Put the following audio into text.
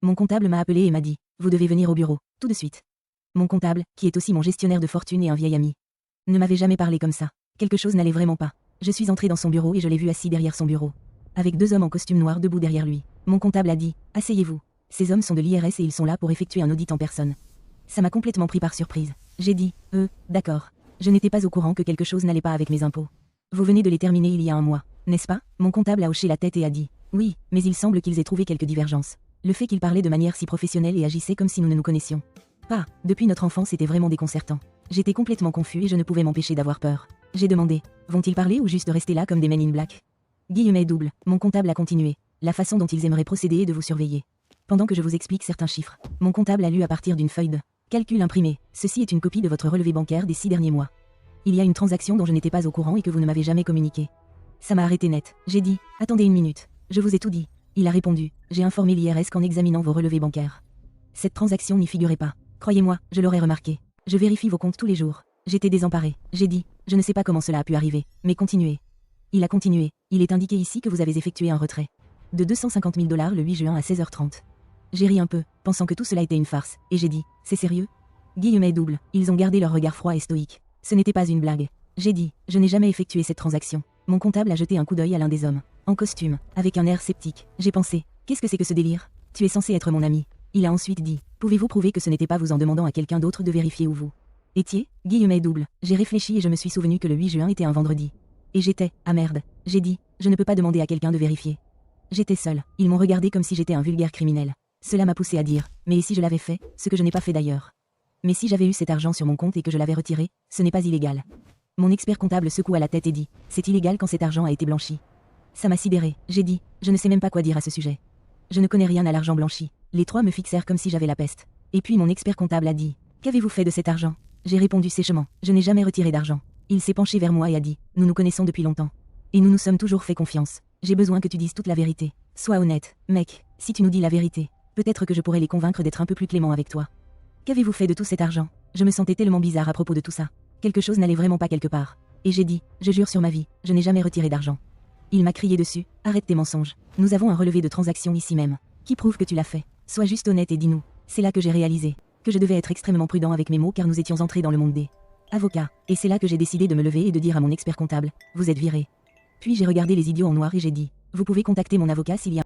Mon comptable m'a appelé et m'a dit, vous devez venir au bureau, tout de suite. Mon comptable, qui est aussi mon gestionnaire de fortune et un vieil ami, ne m'avait jamais parlé comme ça. Quelque chose n'allait vraiment pas. Je suis entrée dans son bureau et je l'ai vu assis derrière son bureau, avec deux hommes en costume noir debout derrière lui. Mon comptable a dit, asseyez-vous. Ces hommes sont de l'IRS et ils sont là pour effectuer un audit en personne. Ça m'a complètement pris par surprise. J'ai dit, d'accord. Je n'étais pas au courant que quelque chose n'allait pas avec mes impôts. Vous venez de les terminer il y a un mois, n'est-ce pas? Mon comptable a hoché la tête et a dit, oui, mais il semble qu'ils aient trouvé quelques divergences. Le fait qu'ils parlaient de manière si professionnelle et agissaient comme si nous ne nous connaissions pas, depuis notre enfance, était vraiment déconcertant. J'étais complètement confus et je ne pouvais m'empêcher d'avoir peur. J'ai demandé, vont-ils parler ou juste rester là comme des men in black? Guillemets double, mon comptable a continué. La façon dont ils aimeraient procéder est de vous surveiller. Pendant que je vous explique certains chiffres, mon comptable a lu à partir d'une feuille de calcul imprimée. Ceci est une copie de votre relevé bancaire des 6 derniers mois. Il y a une transaction dont je n'étais pas au courant et que vous ne m'avez jamais communiquée. Ça m'a arrêté net. J'ai dit, attendez une minute. Je vous ai tout dit. Il a répondu, j'ai informé l'IRS qu'en examinant vos relevés bancaires, cette transaction n'y figurait pas. Croyez-moi, je l'aurais remarqué. Je vérifie vos comptes tous les jours. J'étais désemparé. J'ai dit, je ne sais pas comment cela a pu arriver, mais continuez. Il a continué. Il est indiqué ici que vous avez effectué un retrait de 250 000 $ le 8 juin à 16h30. J'ai ri un peu, pensant que tout cela était une farce, et j'ai dit, c'est sérieux? Guillemets double, ils ont gardé leur regard froid et stoïque. Ce n'était pas une blague. J'ai dit, je n'ai jamais effectué cette transaction. Mon comptable a jeté un coup d'œil à l'un des hommes, en costume, avec un air sceptique. J'ai pensé, qu'est-ce que c'est que ce délire? Tu es censé être mon ami. Il a ensuite dit, pouvez-vous prouver que ce n'était pas vous en demandant à quelqu'un d'autre de vérifier où vous étiez? Guillemets double, j'ai réfléchi et je me suis souvenu que le 8 juin était un vendredi. Et j'étais, ah merde, j'ai dit, je ne peux pas demander à quelqu'un de vérifier. J'étais seule, ils m'ont regardé comme si j'étais un vulgaire criminel. Cela m'a poussé à dire, mais et si je l'avais fait, ce que je n'ai pas fait d'ailleurs? Mais si j'avais eu cet argent sur mon compte et que je l'avais retiré, ce n'est pas illégal. Mon expert comptable secoua la tête et dit, c'est illégal quand cet argent a été blanchi. Ça m'a sidéré, j'ai dit, je ne sais même pas quoi dire à ce sujet. Je ne connais rien à l'argent blanchi. Les trois me fixèrent comme si j'avais la peste. Et puis mon expert comptable a dit, qu'avez-vous fait de cet argent? J'ai répondu sèchement, je n'ai jamais retiré d'argent. Il s'est penché vers moi et a dit, nous nous connaissons depuis longtemps. Et nous nous sommes toujours fait confiance. J'ai besoin que tu dises toute la vérité. Sois honnête, mec, si tu nous dis la vérité, peut-être que je pourrais les convaincre d'être un peu plus clément avec toi. Qu'avez-vous fait de tout cet argent? Je me sentais tellement bizarre à propos de tout ça. Quelque chose n'allait vraiment pas quelque part. Et j'ai dit, je jure sur ma vie, je n'ai jamais retiré d'argent. Il m'a crié dessus, arrête tes mensonges. Nous avons un relevé de transaction ici même, qui prouve que tu l'as fait. Sois juste honnête et dis-nous. C'est là que j'ai réalisé que je devais être extrêmement prudent avec mes mots car nous étions entrés dans le monde des avocats. Et c'est là que j'ai décidé de me lever et de dire à mon expert comptable, vous êtes viré. Puis j'ai regardé les idiots en noir et j'ai dit, vous pouvez contacter mon avocat s'il y a